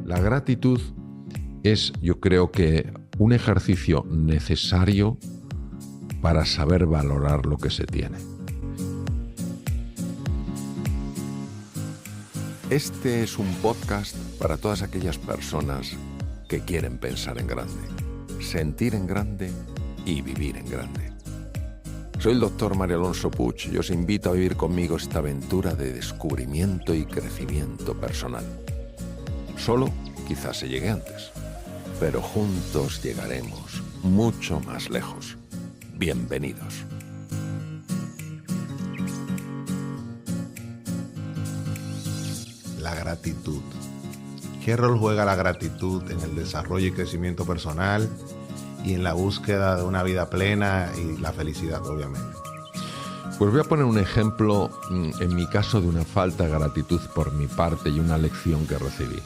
La gratitud es, yo creo que, un ejercicio necesario para saber valorar lo que se tiene. Este es un podcast para todas aquellas personas que quieren pensar en grande, sentir en grande y vivir en grande. Soy el doctor Mario Alonso Puig y os invito a vivir conmigo esta aventura de descubrimiento y crecimiento personal. Solo quizás se llegue antes, pero juntos llegaremos mucho más lejos. Bienvenidos. La gratitud. ¿Qué rol juega la gratitud en el desarrollo y crecimiento personal y en la búsqueda de una vida plena y la felicidad, obviamente? Pues voy a poner un ejemplo, en mi caso, de una falta de gratitud por mi parte y una lección que recibí.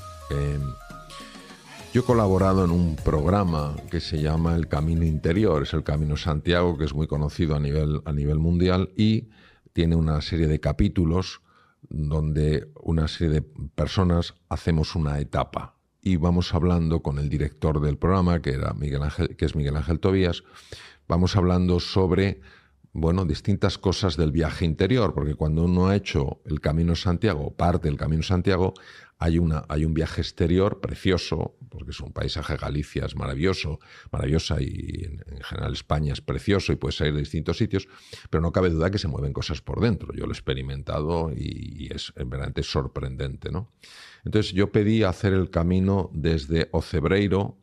Yo he colaborado en un programa que se llama El Camino Interior, es el Camino Santiago, que es muy conocido a nivel mundial y tiene una serie de capítulos donde una serie de personas hacemos una etapa y vamos hablando con el director del programa, que es Miguel Ángel Tobías, vamos hablando sobre distintas cosas del viaje interior, porque cuando uno ha hecho el Camino Santiago, parte del Camino Santiago, hay un viaje exterior precioso, porque es un paisaje, Galicia es maravillosa y en general España es precioso y puedes salir de distintos sitios, pero no cabe duda que se mueven cosas por dentro. Yo lo he experimentado y es verdaderamente sorprendente, ¿no? Entonces yo pedí hacer el camino desde Ocebreiro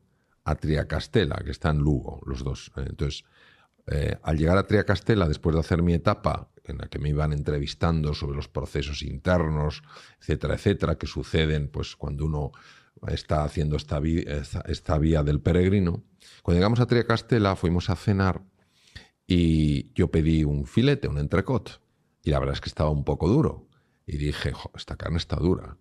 a Triacastela, que está en Lugo, los dos. Entonces, al llegar a Triacastela, después de hacer mi etapa, en la que me iban entrevistando sobre los procesos internos, etcétera, que suceden pues, cuando uno está haciendo esta vía del peregrino. Cuando llegamos a Triacastela, fuimos a cenar y yo pedí un filete, un entrecot, y la verdad es que estaba un poco duro. Y dije, esta carne está dura.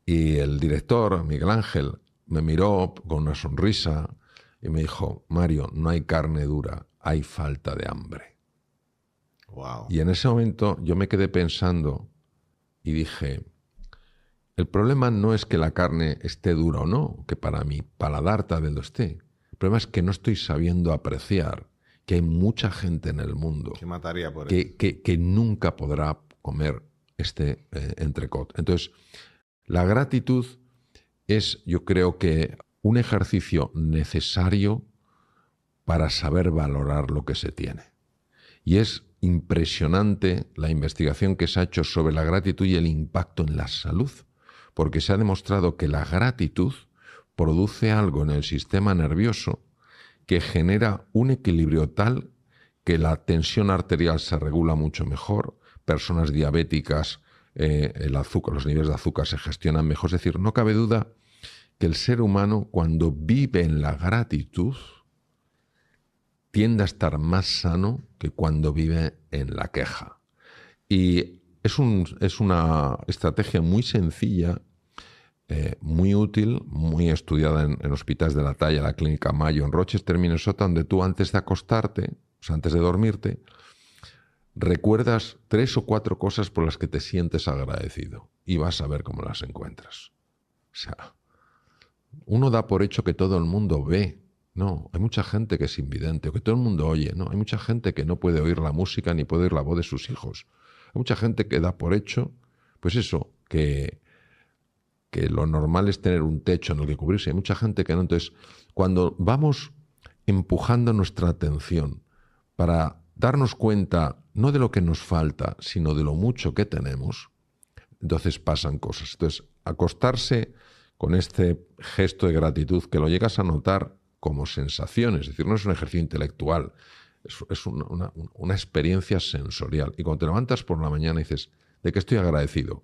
Y el director, Miguel Ángel, me miró con una sonrisa y me dijo, Mario, no hay carne dura, hay falta de hambre. Wow. Y en ese momento yo me quedé pensando y dije, el problema no es que la carne esté dura o no, que para mi paladar tal vez lo esté. El problema es que no estoy sabiendo apreciar que hay mucha gente en el mundo ¿Qué mataría por eso? que nunca podrá comer este entrecot. Entonces, la gratitud es, yo creo que, un ejercicio necesario para saber valorar lo que se tiene. Y es impresionante la investigación que se ha hecho sobre la gratitud y el impacto en la salud, porque se ha demostrado que la gratitud produce algo en el sistema nervioso que genera un equilibrio tal que la tensión arterial se regula mucho mejor, personas diabéticas, los niveles de azúcar se gestionan mejor. Es decir, no cabe duda que el ser humano, cuando vive en la gratitud, tiende a estar más sano que cuando vive en la queja. Y es una estrategia muy sencilla, muy útil, muy estudiada en hospitales de la talla, la Clínica Mayo en Rochester, Minnesota, donde tú antes de acostarte, o sea, antes de dormirte, recuerdas 3 o 4 cosas por las que te sientes agradecido y vas a ver cómo las encuentras. O sea, uno da por hecho que todo el mundo ve. No, hay mucha gente que es invidente, o que todo el mundo oye. No, hay mucha gente que no puede oír la música ni puede oír la voz de sus hijos. Hay mucha gente que da por hecho, pues eso, que lo normal es tener un techo en el que cubrirse. Hay mucha gente que no. Entonces, cuando vamos empujando nuestra atención para darnos cuenta no de lo que nos falta, sino de lo mucho que tenemos, entonces pasan cosas. Entonces, acostarse con este gesto de gratitud que lo llegas a notar como sensaciones, es decir, no es un ejercicio intelectual, es una experiencia sensorial. Y cuando te levantas por la mañana y dices, ¿de qué estoy agradecido?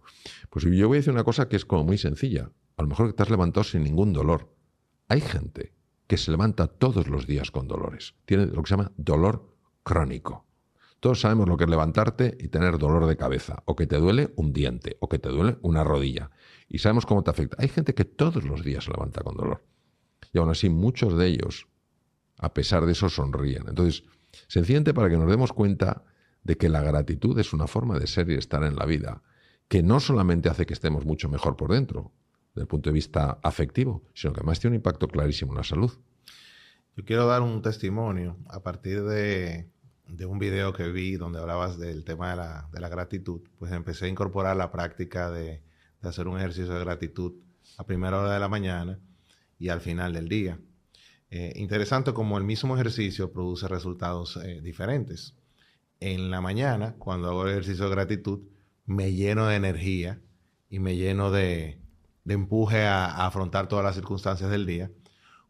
Pues yo voy a decir una cosa que es como muy sencilla. A lo mejor que te has levantado sin ningún dolor. Hay gente que se levanta todos los días con dolores. Tiene lo que se llama dolor crónico. Todos sabemos lo que es levantarte y tener dolor de cabeza, o que te duele un diente, o que te duele una rodilla. Y sabemos cómo te afecta. Hay gente que todos los días se levanta con dolor. Y aún así, muchos de ellos, a pesar de eso, sonríen. Entonces, sencillamente para que nos demos cuenta de que la gratitud es una forma de ser y estar en la vida, que no solamente hace que estemos mucho mejor por dentro, desde el punto de vista afectivo, sino que además tiene un impacto clarísimo en la salud. Yo quiero dar un testimonio a partir de un video que vi donde hablabas del tema de la gratitud. Pues empecé a incorporar la práctica de hacer un ejercicio de gratitud a primera hora de la mañana y al final del día. Interesante como el mismo ejercicio produce resultados diferentes. En la mañana, cuando hago el ejercicio de gratitud, me lleno de energía y me lleno de empuje a afrontar todas las circunstancias del día.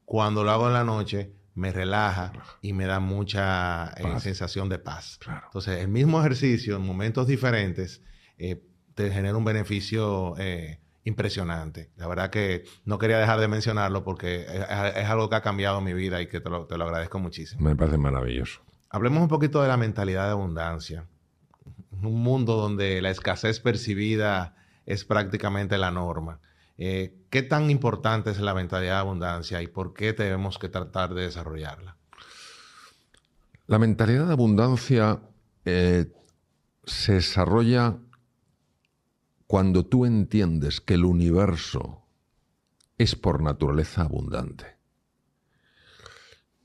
Cuando lo hago en la noche, me relaja y me da mucha sensación de paz. Claro. Entonces, el mismo ejercicio en momentos diferentes te genera un beneficio impresionante. La verdad que no quería dejar de mencionarlo porque es algo que ha cambiado mi vida y que te lo agradezco muchísimo. Me parece maravilloso. Hablemos un poquito de la mentalidad de abundancia. Un mundo donde la escasez percibida es prácticamente la norma. ¿Qué tan importante es la mentalidad de abundancia y por qué tenemos que tratar de desarrollarla? La mentalidad de abundancia se desarrolla cuando tú entiendes que el universo es por naturaleza abundante.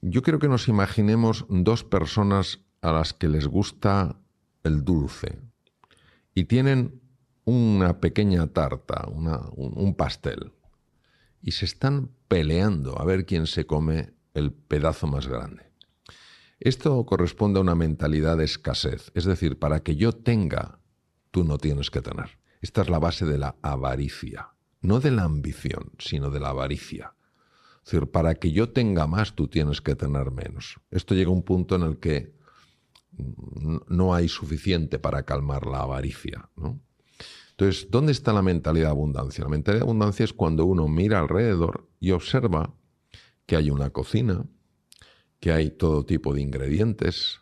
Yo quiero que nos imaginemos dos personas a las que les gusta el dulce y tienen una pequeña tarta, un pastel, y se están peleando a ver quién se come el pedazo más grande. Esto corresponde a una mentalidad de escasez, es decir, para que yo tenga, tú no tienes que tener. Esta es la base de la avaricia, no de la ambición, sino de la avaricia. Es decir, para que yo tenga más, tú tienes que tener menos. Esto llega a un punto en el que no hay suficiente para calmar la avaricia, ¿no? Entonces, ¿dónde está la mentalidad de abundancia? La mentalidad de abundancia es cuando uno mira alrededor y observa que hay una cocina, que hay todo tipo de ingredientes,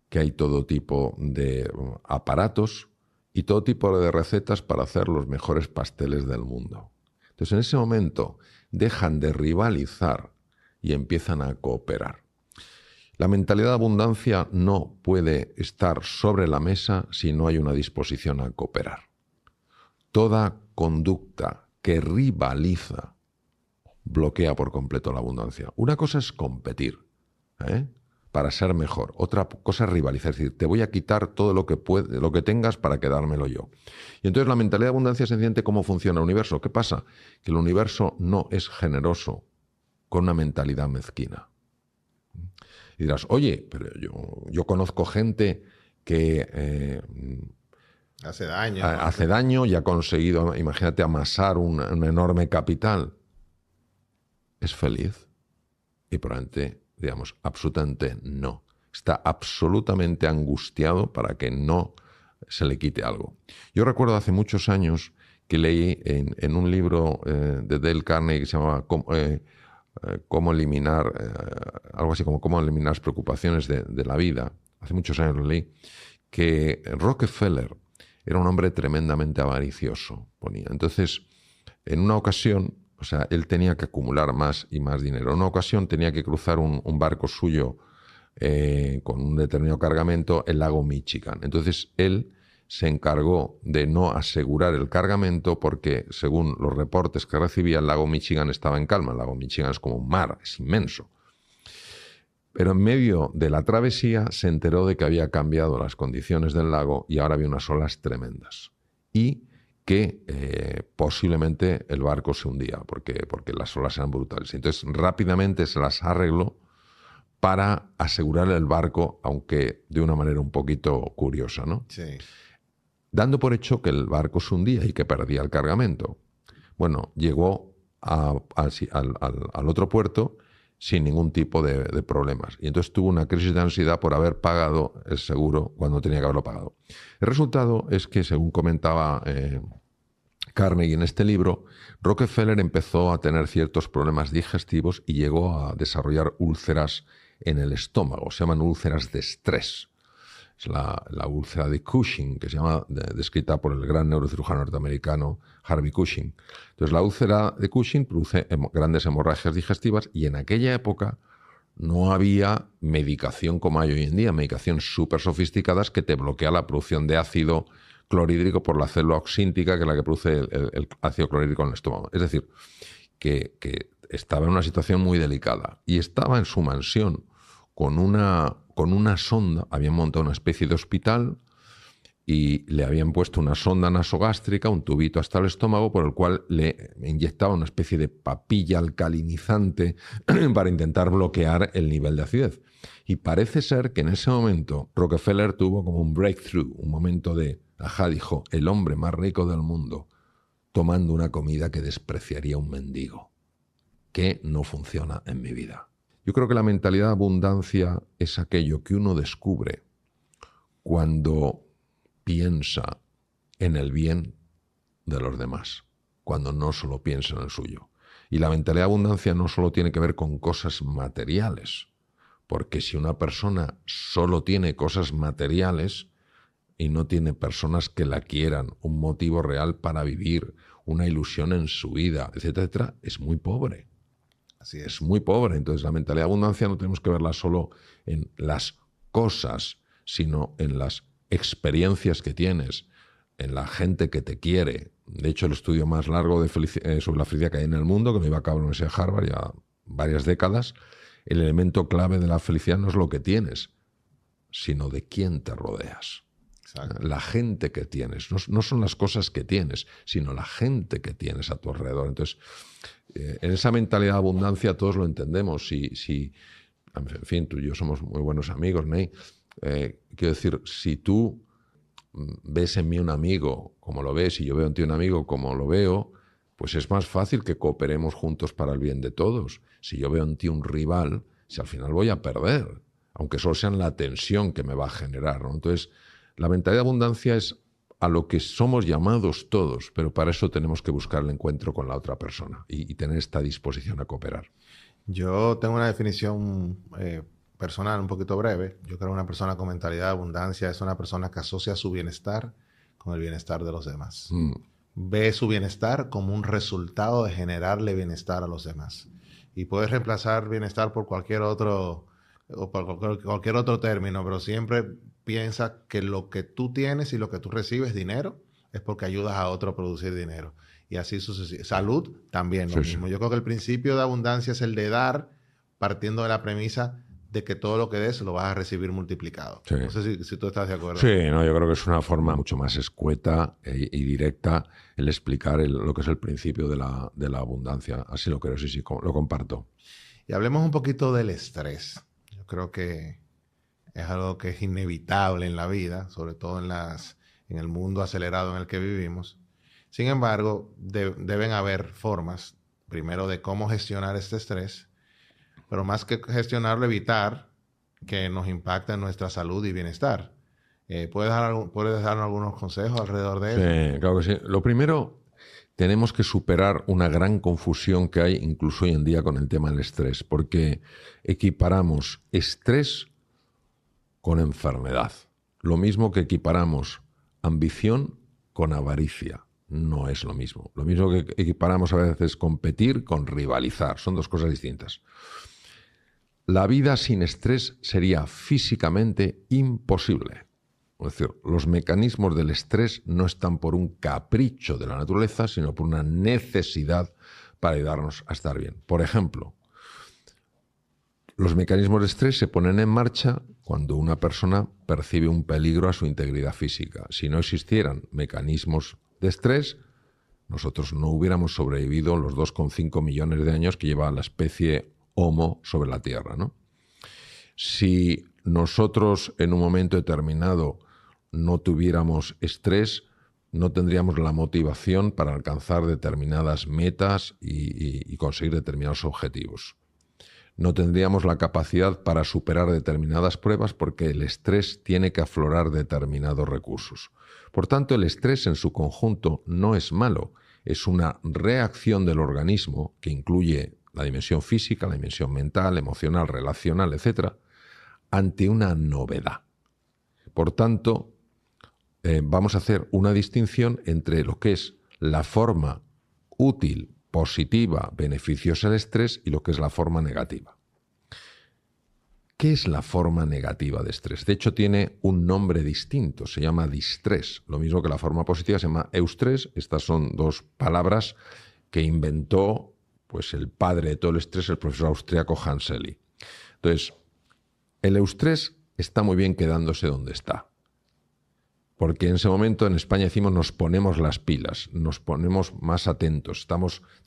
que hay todo tipo de aparatos y todo tipo de recetas para hacer los mejores pasteles del mundo. Entonces, en ese momento dejan de rivalizar y empiezan a cooperar. La mentalidad de abundancia no puede estar sobre la mesa si no hay una disposición a cooperar. Toda conducta que rivaliza bloquea por completo la abundancia. Una cosa es competir, para ser mejor. Otra cosa es rivalizar, es decir, te voy a quitar todo lo que tengas para quedármelo yo. Y entonces la mentalidad de abundancia se entiende cómo funciona el universo. ¿Qué pasa? Que el universo no es generoso con una mentalidad mezquina. Y dirás, oye, pero yo conozco gente que hace daño y ha conseguido, imagínate, amasar un enorme capital. ¿Es feliz? Y probablemente, digamos, absolutamente no. Está absolutamente angustiado para que no se le quite algo. Yo recuerdo hace muchos años que leí en un libro de Dale Carnegie que se llamaba Cómo eliminar, algo así como Cómo eliminar las preocupaciones de la vida. Hace muchos años lo leí, que Rockefeller era un hombre tremendamente avaricioso, ponía. Entonces, en una ocasión, o sea, él tenía que acumular más y más dinero. En una ocasión tenía que cruzar un barco suyo con un determinado cargamento el lago Michigan. Entonces, él se encargó de no asegurar el cargamento porque, según los reportes que recibía, el lago Michigan estaba en calma. El lago Michigan es como un mar, es inmenso. Pero en medio de la travesía se enteró de que había cambiado las condiciones del lago y ahora había unas olas tremendas. Y que posiblemente el barco se hundía porque las olas eran brutales. Entonces rápidamente se las arregló para asegurar el barco, aunque de una manera un poquito curiosa, ¿no? Sí. Dando por hecho que el barco se hundía y que perdía el cargamento. Bueno, llegó al otro puerto sin ningún tipo de problemas. Y entonces tuvo una crisis de ansiedad por haber pagado el seguro cuando tenía que haberlo pagado. El resultado es que, según comentaba Carnegie en este libro, Rockefeller empezó a tener ciertos problemas digestivos y llegó a desarrollar úlceras en el estómago. Se llaman úlceras de estrés. Es la úlcera de Cushing, que se llama, descrita por el gran neurocirujano norteamericano Harvey Cushing. Entonces, la úlcera de Cushing produce grandes hemorragias digestivas y en aquella época no había medicación como hay hoy en día, medicaciones súper sofisticadas que te bloquea la producción de ácido clorhídrico por la célula oxíntica, que es la que produce el ácido clorhídrico en el estómago. Es decir, que estaba en una situación muy delicada y estaba en su mansión con una sonda. Habían montado una especie de hospital y le habían puesto una sonda nasogástrica, un tubito hasta el estómago, por el cual le inyectaba una especie de papilla alcalinizante para intentar bloquear el nivel de acidez. Y parece ser que en ese momento Rockefeller tuvo como un breakthrough, un momento de, dijo, el hombre más rico del mundo tomando una comida que despreciaría un mendigo, que no funciona en mi vida. Yo creo que la mentalidad de abundancia es aquello que uno descubre cuando piensa en el bien de los demás, cuando no solo piensa en el suyo. Y la mentalidad de abundancia no solo tiene que ver con cosas materiales, porque si una persona solo tiene cosas materiales y no tiene personas que la quieran, un motivo real para vivir, una ilusión en su vida, etcétera, etcétera, es muy pobre. Así es. Es muy pobre. Entonces la mentalidad de abundancia no tenemos que verla solo en las cosas, sino en las experiencias que tienes, en la gente que te quiere. De hecho, el estudio más largo sobre la felicidad que hay en el mundo, que me iba a cabo en la Universidad de Harvard ya varias décadas, el elemento clave de la felicidad no es lo que tienes, sino de quién te rodeas. Exacto. La gente que tienes. No son las cosas que tienes, sino la gente que tienes a tu alrededor. Entonces, en esa mentalidad de abundancia todos lo entendemos. En fin, tú y yo somos muy buenos amigos, Ney. Quiero decir, si tú ves en mí un amigo como lo ves y yo veo en ti un amigo como lo veo, pues es más fácil que cooperemos juntos para el bien de todos. Si yo veo en ti un rival, si al final voy a perder, aunque solo sea la tensión que me va a generar, ¿no? Entonces, la mentalidad de abundancia es a lo que somos llamados todos, pero para eso tenemos que buscar el encuentro con la otra persona y tener esta disposición a cooperar. Yo tengo una definición personal un poquito breve. Yo creo que una persona con mentalidad de abundancia es una persona que asocia su bienestar con el bienestar de los demás. Ve su bienestar como un resultado de generarle bienestar a los demás. Y puedes reemplazar bienestar por cualquier otro término, pero siempre piensa que lo que tú tienes y lo que tú recibes, dinero, es porque ayudas a otro a producir dinero. Y así sucesivamente. Salud, también lo mismo. Sí. Yo creo que el principio de abundancia es el de dar, partiendo de la premisa de que todo lo que des lo vas a recibir multiplicado. Sí. No sé si tú estás de acuerdo. Sí, no, yo creo que es una forma mucho más escueta y directa el explicar lo que es el principio de la abundancia. Así lo creo, sí, lo comparto. Y hablemos un poquito del estrés. Yo creo que es algo que es inevitable en la vida, sobre todo en el mundo acelerado en el que vivimos. Sin embargo, deben haber formas, primero, de cómo gestionar este estrés, pero más que gestionarlo, evitar que nos impacte en nuestra salud y bienestar. ¿Puedes darnos algunos consejos alrededor de eso? Sí, claro que sí. Lo primero, tenemos que superar una gran confusión que hay incluso hoy en día con el tema del estrés, porque equiparamos estrés con enfermedad. Lo mismo que equiparamos ambición con avaricia. No es lo mismo. Lo mismo que equiparamos a veces competir con rivalizar. Son dos cosas distintas. La vida sin estrés sería físicamente imposible. Es decir, los mecanismos del estrés no están por un capricho de la naturaleza, sino por una necesidad para ayudarnos a estar bien. Por ejemplo, los mecanismos de estrés se ponen en marcha cuando una persona percibe un peligro a su integridad física. Si no existieran mecanismos de estrés, nosotros no hubiéramos sobrevivido los 2,5 millones de años que lleva la especie Homo sobre la Tierra, ¿no? Si nosotros en un momento determinado no tuviéramos estrés, no tendríamos la motivación para alcanzar determinadas metas y conseguir determinados objetivos. No tendríamos la capacidad para superar determinadas pruebas porque el estrés tiene que aflorar determinados recursos. Por tanto, el estrés en su conjunto no es malo, es una reacción del organismo que incluye la dimensión física, la dimensión mental, emocional, relacional, etc., ante una novedad. Por tanto, vamos a hacer una distinción entre lo que es la forma útil, positiva, beneficiosa del estrés y lo que es la forma negativa. ¿Qué es la forma negativa de estrés? De hecho, tiene un nombre distinto, se llama distrés. Lo mismo que la forma positiva se llama eustrés. Estas son dos palabras que inventó pues, el padre de todo el estrés, el profesor austríaco Hans Selye. Entonces, el eustrés está muy bien quedándose donde está. Porque en ese momento en España decimos nos ponemos las pilas, nos ponemos más atentos,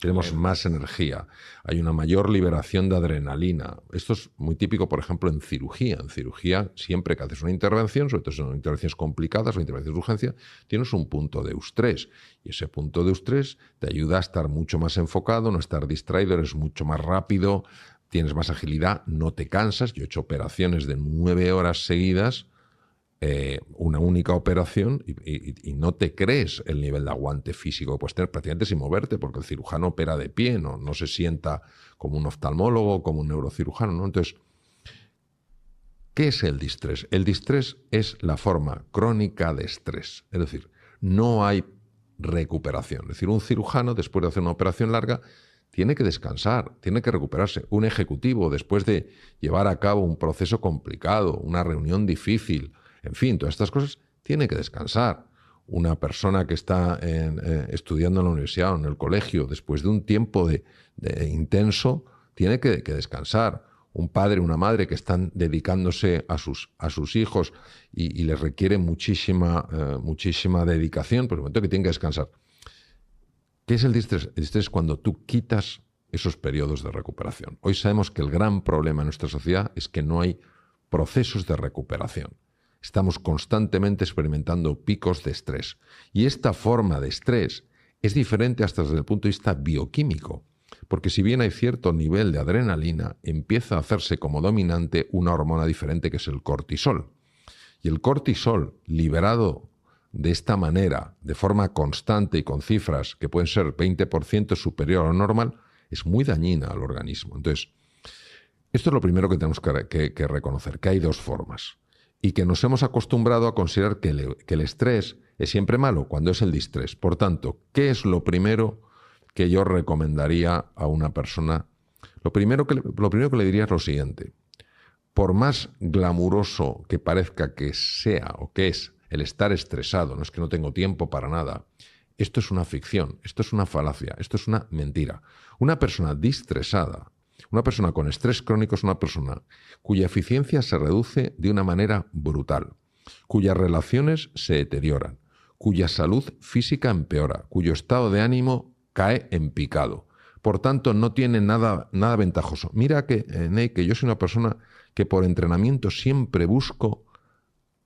tenemos más energía, hay una mayor liberación de adrenalina. Esto es muy típico, por ejemplo, en cirugía. En cirugía, siempre que haces una intervención, sobre todo si son intervenciones complicadas o intervenciones de urgencia, tienes un punto de eustrés. Y ese punto de eustrés te ayuda a estar mucho más enfocado, no estar distraído, eres mucho más rápido, tienes más agilidad, no te cansas. Yo he hecho operaciones de 9 horas seguidas, una única operación y no te crees el nivel de aguante físico que puedes tener prácticamente sin moverte, porque el cirujano opera de pie, no se sienta como un oftalmólogo, como un neurocirujano, ¿no? Entonces, ¿qué es el distrés? El distrés es la forma crónica de estrés, es decir, no hay recuperación. Es decir, un cirujano, después de hacer una operación larga, tiene que descansar, tiene que recuperarse. Un ejecutivo, después de llevar a cabo un proceso complicado, una reunión difícil, en fin, todas estas cosas, tiene que descansar. Una persona que está estudiando en la universidad o en el colegio, después de un tiempo de intenso, tiene que descansar. Un padre, una madre que están dedicándose a sus hijos y les requiere muchísima dedicación, pues el momento que tienen que descansar. ¿Qué es el distrés? El distrés es cuando tú quitas esos periodos de recuperación. Hoy sabemos que el gran problema en nuestra sociedad es que no hay procesos de recuperación. Estamos constantemente experimentando picos de estrés. Y esta forma de estrés es diferente hasta desde el punto de vista bioquímico. Porque si bien hay cierto nivel de adrenalina, empieza a hacerse como dominante una hormona diferente que es el cortisol. Y el cortisol, liberado de esta manera, de forma constante y con cifras que pueden ser 20% superior a lo normal, es muy dañina al organismo. Entonces, esto es lo primero que tenemos que reconocer, que hay dos formas. Y que nos hemos acostumbrado a considerar que el estrés es siempre malo cuando es el distrés. Por tanto, ¿qué es lo primero que yo recomendaría a una persona? Lo primero que le diría es lo siguiente. Por más glamuroso que parezca que sea o que es el estar estresado, no es que no tengo tiempo para nada, esto es una ficción, esto es una falacia, esto es una mentira. Una persona distresada, una persona con estrés crónico es una persona cuya eficiencia se reduce de una manera brutal, cuyas relaciones se deterioran, cuya salud física empeora, cuyo estado de ánimo cae en picado. Por tanto, no tiene nada ventajoso. Mira que, Ney, que yo soy una persona que por entrenamiento siempre busco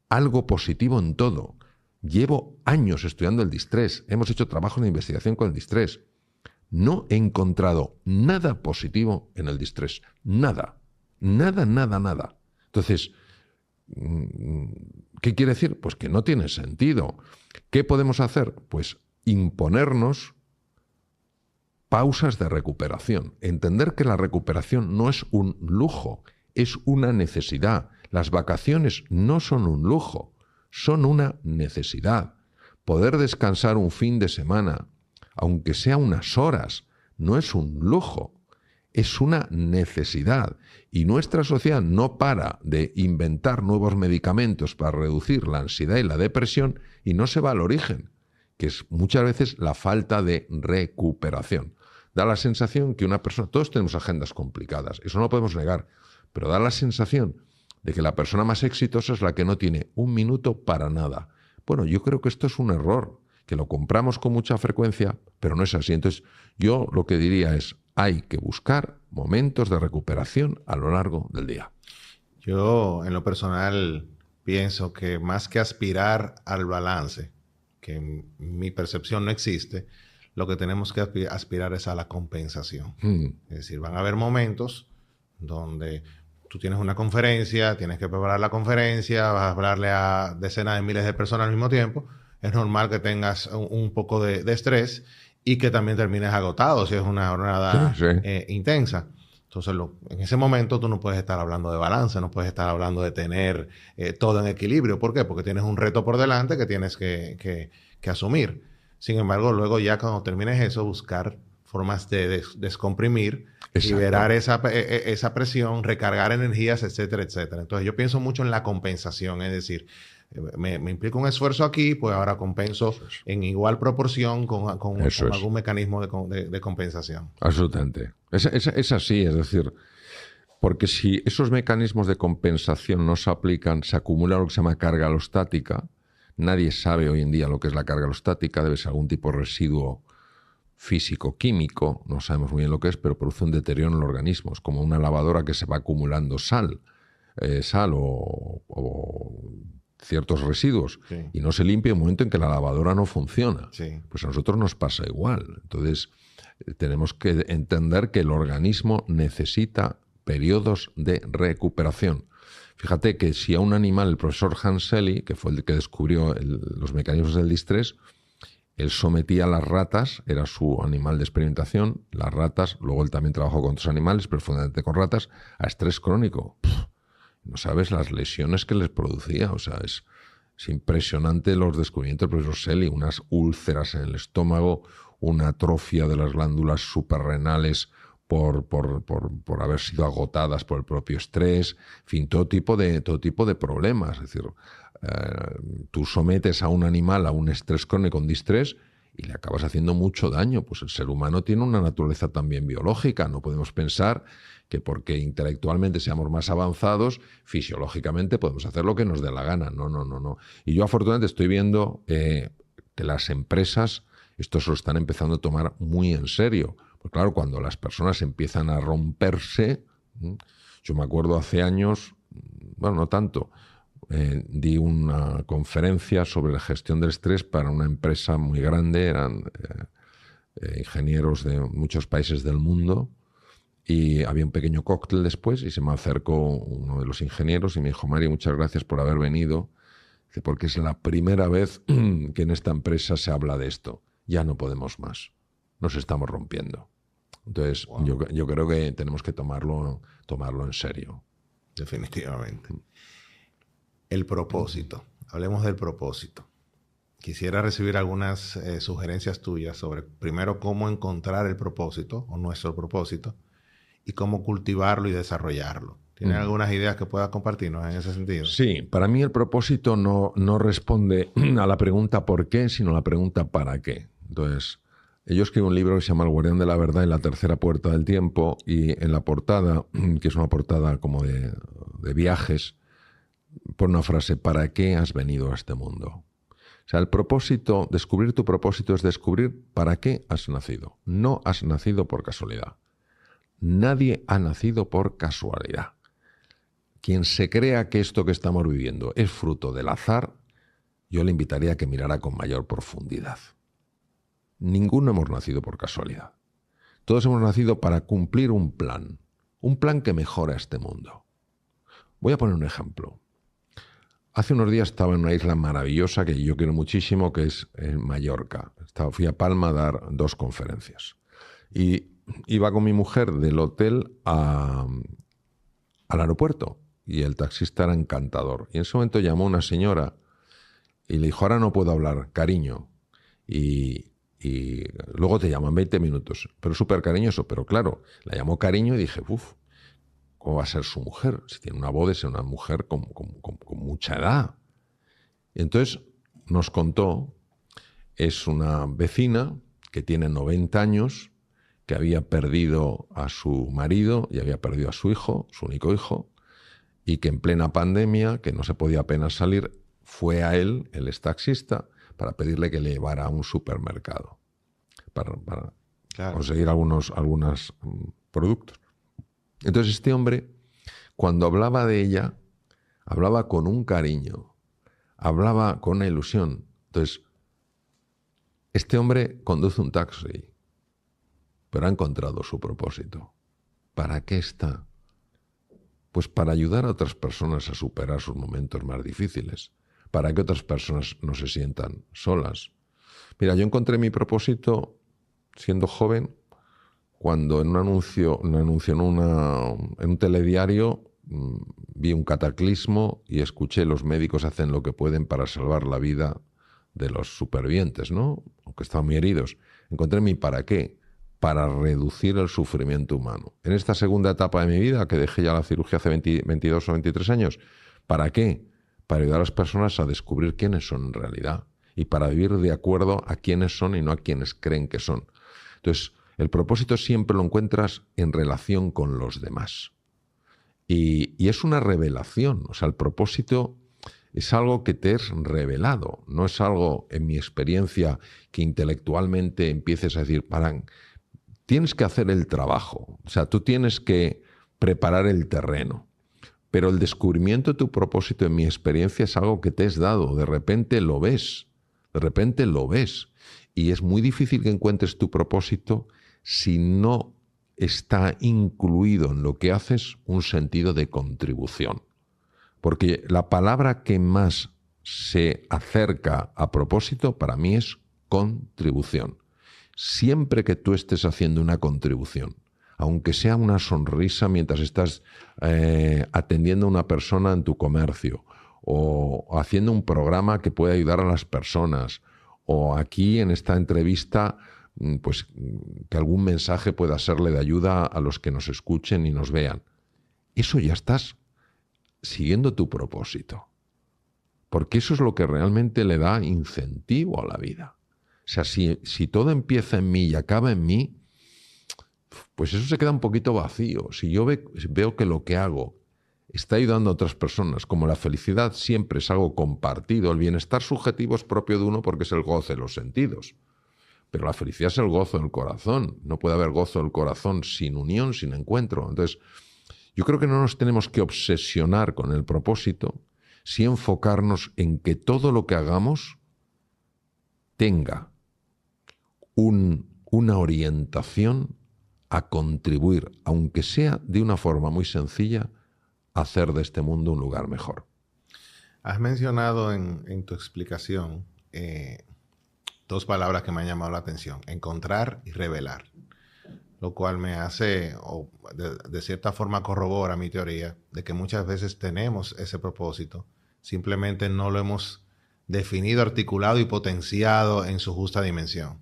algo positivo en todo. Llevo años estudiando el distrés. Hemos hecho trabajo de investigación con el distrés. No he encontrado nada positivo en el distrés. Nada. Nada. Entonces, ¿qué quiere decir? Pues que no tiene sentido. ¿Qué podemos hacer? Pues imponernos pausas de recuperación. Entender que la recuperación no es un lujo, es una necesidad. Las vacaciones no son un lujo, son una necesidad. Poder descansar un fin de semana, aunque sea unas horas, no es un lujo, es una necesidad. Y nuestra sociedad no para de inventar nuevos medicamentos para reducir la ansiedad y la depresión y no se va al origen, que es muchas veces la falta de recuperación. Da la sensación que una persona, todos tenemos agendas complicadas, eso no lo podemos negar, pero da la sensación de que la persona más exitosa es la que no tiene un minuto para nada. Bueno, yo creo que esto es un error, que lo compramos con mucha frecuencia, pero no es así. Entonces, yo lo que diría es, hay que buscar momentos de recuperación a lo largo del día. Yo, en lo personal, pienso que más que aspirar al balance, que en mi percepción no existe, lo que tenemos que aspirar es a la compensación. Es decir, van a haber momentos donde tú tienes una conferencia, tienes que preparar la conferencia, vas a hablarle a decenas de miles de personas al mismo tiempo. Es normal que tengas un poco de estrés y que también termines agotado si es una jornada intensa. Entonces, en ese momento tú no puedes estar hablando de balance, no puedes estar hablando de tener todo en equilibrio. ¿Por qué? Porque tienes un reto por delante que tienes que asumir. Sin embargo, luego ya cuando termines eso, buscar formas de descomprimir liberar esa presión, recargar energías, etcétera, etcétera. Entonces yo pienso mucho en la compensación, es decir, me implica un esfuerzo aquí, pues ahora compenso en igual proporción con algún mecanismo de compensación. Absolutamente. Es así, es decir, porque si esos mecanismos de compensación no se aplican, se acumula lo que se llama carga alostática. Nadie sabe hoy en día lo que es la carga alostática, debe ser algún tipo de residuo físico-químico, no sabemos muy bien lo que es, pero produce un deterioro en el organismo. Es como una lavadora que se va acumulando sal o ciertos residuos, sí, y no se limpia en el momento en que la lavadora no funciona. Sí. Pues a nosotros nos pasa igual. Entonces, tenemos que entender que el organismo necesita periodos de recuperación. Fíjate que si a un animal, el profesor Hans Selye, que fue el que descubrió los mecanismos del distrés, él sometía a las ratas, era su animal de experimentación, las ratas, luego él también trabajó con otros animales, pero fundamentalmente con ratas, a estrés crónico. No sabes las lesiones que les producía, o sea, es impresionante los descubrimientos del profesor Selye, unas úlceras en el estómago, una atrofia de las glándulas suprarrenales por haber sido agotadas por el propio estrés, en fin, todo tipo de problemas. Es decir, tú sometes a un animal a un estrés crónico, un distrés, y le acabas haciendo mucho daño. Pues el ser humano tiene una naturaleza también biológica. No podemos pensar que porque intelectualmente seamos más avanzados, fisiológicamente podemos hacer lo que nos dé la gana. No. Y yo afortunadamente estoy viendo que las empresas esto se lo están empezando a tomar muy en serio. Pues claro, cuando las personas empiezan a romperse, yo me acuerdo hace años, bueno, no tanto, di una conferencia sobre la gestión del estrés para una empresa muy grande, eran ingenieros de muchos países del mundo, y había un pequeño cóctel después y se me acercó uno de los ingenieros y me dijo: Mario, muchas gracias por haber venido, porque es la primera vez que en esta empresa se habla de esto. Ya no podemos más, nos estamos rompiendo. Entonces, wow, yo creo que tenemos que tomarlo en serio. Definitivamente. El propósito. Hablemos del propósito. Quisiera recibir algunas sugerencias tuyas sobre, primero, cómo encontrar el propósito o nuestro propósito y cómo cultivarlo y desarrollarlo. ¿Tienes algunas ideas que puedas compartirnos en ese sentido? Sí, para mí el propósito no responde a la pregunta ¿por qué?, sino a la pregunta ¿para qué? Entonces, yo escribo un libro que se llama El Guardián de la Verdad y la Tercera Puerta del Tiempo, y en la portada, que es una portada como de viajes, pone una frase: ¿para qué has venido a este mundo? O sea, el propósito, descubrir tu propósito es descubrir para qué has nacido. No has nacido por casualidad. Nadie ha nacido por casualidad. Quien se crea que esto que estamos viviendo es fruto del azar, yo le invitaría a que mirara con mayor profundidad. Ninguno hemos nacido por casualidad. Todos hemos nacido para cumplir un plan que mejora este mundo. Voy a poner un ejemplo. Hace unos días estaba en una isla maravillosa que yo quiero muchísimo, que es en Mallorca. Fui a Palma a dar 2 conferencias. Y iba con mi mujer del hotel al aeropuerto, y el taxista era encantador. Y en ese momento llamó una señora y le dijo: ahora no puedo hablar, cariño. Y luego te llaman 20 minutos. Pero súper cariñoso. Pero claro, la llamó cariño y dije: uff, ¿cómo va a ser su mujer? Si tiene una voz, es una mujer con mucha edad. Y entonces nos contó, es una vecina que tiene 90 años, que había perdido a su marido y había perdido a su hijo, su único hijo, y que en plena pandemia, que no se podía apenas salir, fue a él, él es taxista, para pedirle que le llevara a un supermercado para claro, conseguir algunos productos. Entonces este hombre, cuando hablaba de ella, hablaba con un cariño, hablaba con una ilusión. Entonces, este hombre conduce un taxi, pero ha encontrado su propósito. ¿Para qué está? Pues para ayudar a otras personas a superar sus momentos más difíciles, para que otras personas no se sientan solas. Mira, yo encontré mi propósito siendo joven, cuando en un anuncio en un telediario vi un cataclismo y escuché: los médicos hacen lo que pueden para salvar la vida de los supervivientes, ¿no? Aunque estaban muy heridos. Encontré mi para qué. para reducir el sufrimiento humano. En esta segunda etapa de mi vida, que dejé ya la cirugía hace 22 o 23 años, ¿para qué? Para ayudar a las personas a descubrir quiénes son en realidad y para vivir de acuerdo a quiénes son y no a quienes creen que son. Entonces, el propósito siempre lo encuentras en relación con los demás. Y es una revelación, o sea, el propósito es algo que te es revelado, no es algo, en mi experiencia, que intelectualmente empieces a decir, tienes que hacer el trabajo, o sea, tú tienes que preparar el terreno, pero el descubrimiento de tu propósito, en mi experiencia, es algo que te es dado, de repente lo ves, y es muy difícil que encuentres tu propósito si no está incluido en lo que haces un sentido de contribución. Porque la palabra que más se acerca a propósito para mí es contribución. Siempre que tú estés haciendo una contribución, aunque sea una sonrisa mientras estás atendiendo a una persona en tu comercio, o haciendo un programa que pueda ayudar a las personas, o aquí en esta entrevista, pues que algún mensaje pueda serle de ayuda a los que nos escuchen y nos vean. Eso ya estás siguiendo tu propósito. Porque eso es lo que realmente le da incentivo a la vida. O sea, si todo empieza en mí y acaba en mí, pues eso se queda un poquito vacío. Si yo veo que lo que hago está ayudando a otras personas, como la felicidad siempre es algo compartido, el bienestar subjetivo es propio de uno porque es el goce de los sentidos. Pero la felicidad es el gozo del corazón. No puede haber gozo del corazón sin unión, sin encuentro. Entonces, yo creo que no nos tenemos que obsesionar con el propósito, sí enfocarnos en que todo lo que hagamos tenga una orientación a contribuir, aunque sea de una forma muy sencilla, a hacer de este mundo un lugar mejor. Has mencionado en tu explicación dos palabras que me han llamado la atención: encontrar y revelar. Lo cual me hace, o de cierta forma corrobora mi teoría de que muchas veces tenemos ese propósito, simplemente no lo hemos definido, articulado y potenciado en su justa dimensión.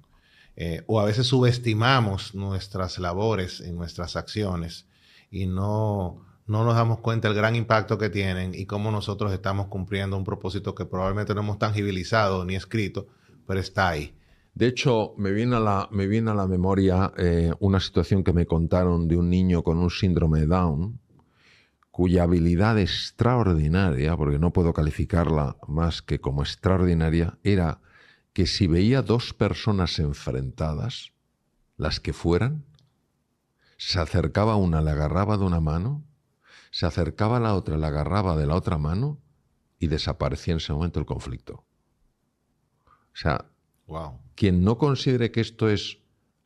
O a veces subestimamos nuestras labores y nuestras acciones y no nos damos cuenta del gran impacto que tienen y cómo nosotros estamos cumpliendo un propósito que probablemente no hemos tangibilizado ni escrito, pero está ahí. De hecho, me viene a la memoria una situación que me contaron de un niño con un síndrome de Down, cuya habilidad extraordinaria, porque no puedo calificarla más que como extraordinaria, era que si veía dos personas enfrentadas, las que fueran, se acercaba a una, le agarraba de una mano, se acercaba a la otra, le agarraba de la otra mano y desaparecía en ese momento el conflicto. O sea, wow. Quien no considere que esto es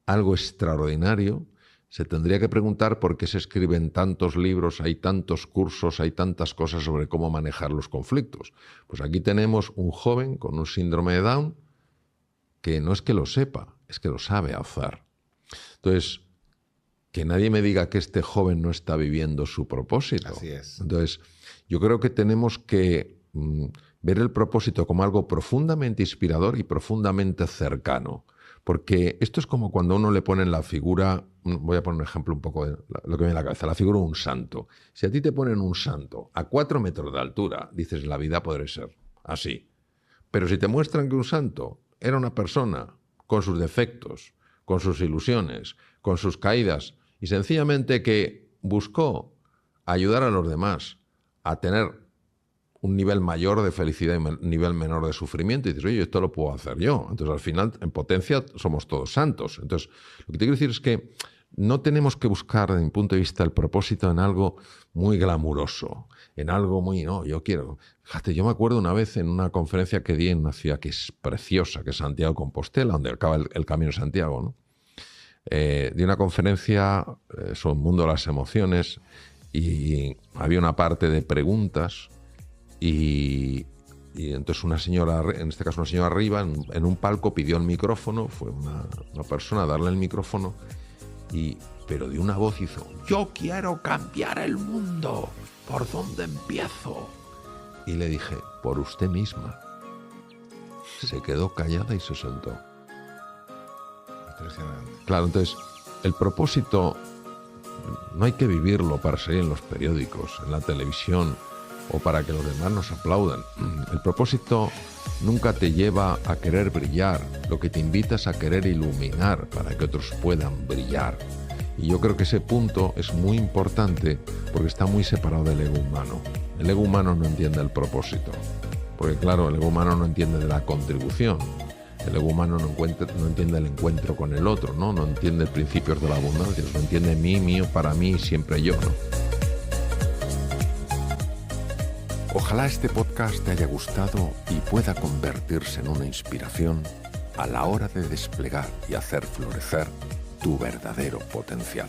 algo extraordinario, se tendría que preguntar por qué se escriben tantos libros, hay tantos cursos, hay tantas cosas sobre cómo manejar los conflictos. Pues aquí tenemos un joven con un síndrome de Down que no es que lo sepa, es que lo sabe hacer. Entonces, que nadie me diga que este joven no está viviendo su propósito. Así es. Entonces, yo creo que tenemos que ver el propósito como algo profundamente inspirador y profundamente cercano. Porque esto es como cuando a uno le ponen la figura, voy a poner un ejemplo un poco de lo que me viene a la cabeza, la figura de un santo. Si a ti te ponen un santo a 4 metros de altura, dices, la vida podrá ser así. Pero si te muestran que un santo era una persona con sus defectos, con sus ilusiones, con sus caídas, y sencillamente que buscó ayudar a los demás a tener un nivel mayor de felicidad y un nivel menor de sufrimiento, y dices, oye, esto lo puedo hacer yo. Entonces, al final, en potencia, somos todos santos. Entonces, lo que te quiero decir es que no tenemos que buscar, desde mi punto de vista, el propósito en algo muy glamuroso, en algo muy, no, yo quiero. Fíjate, yo me acuerdo una vez en una conferencia que di en una ciudad que es preciosa, que es Santiago de Compostela, donde acaba el Camino de Santiago, ¿no? Di una conferencia sobre el mundo de las emociones y había una parte de preguntas. Y entonces una señora, en este caso una señora arriba, en un palco pidió el micrófono, fue una persona a darle el micrófono, pero de una voz hizo, yo quiero cambiar el mundo, ¿por dónde empiezo? Y le dije, por usted misma. Se quedó callada y se sentó. Impresionante. Claro, entonces El propósito no hay que vivirlo para salir en los periódicos, en la televisión o para que los demás nos aplaudan. El propósito nunca te lleva a querer brillar, lo que te invita es a querer iluminar para que otros puedan brillar. Y yo creo que ese punto es muy importante porque está muy separado del ego humano. El ego humano no entiende el propósito, porque claro, el ego humano no entiende de la contribución. El ego humano no entiende el encuentro con el otro, ¿no? No entiende principios de la abundancia, no entiende mí, mío, para mí, siempre yo, ¿no? Ojalá este podcast te haya gustado y pueda convertirse en una inspiración a la hora de desplegar y hacer florecer tu verdadero potencial.